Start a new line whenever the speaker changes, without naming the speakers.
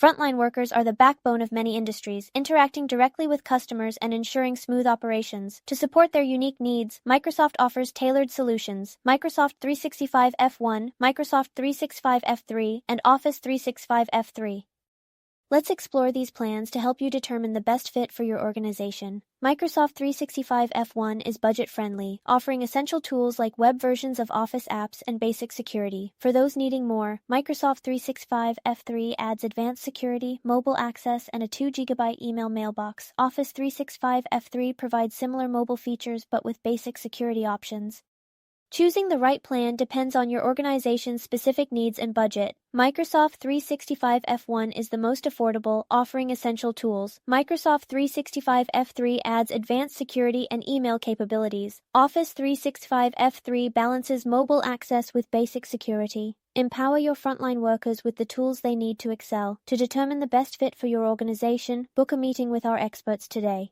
Frontline workers are the backbone of many industries, interacting directly with customers and ensuring smooth operations. To support their unique needs, Microsoft offers tailored solutions: Microsoft 365 F1, Microsoft 365 F3, and Office 365 F3. Let's explore these plans to help you determine the best fit for your organization. Microsoft 365 F1 is budget-friendly, offering essential tools like web versions of Office apps and basic security. For those needing more, Microsoft 365 F3 adds advanced security, mobile access, and a 2 GB email mailbox. Office 365 F3 provides similar mobile features but with basic security options. Choosing the right plan depends on your organization's specific needs and budget. Microsoft 365 F1 is the most affordable, offering essential tools. Microsoft 365 F3 adds advanced security and email capabilities. Office 365 F3 balances mobile access with basic security. Empower your frontline workers with the tools they need to excel. To determine the best fit for your organization, book a meeting with our experts today.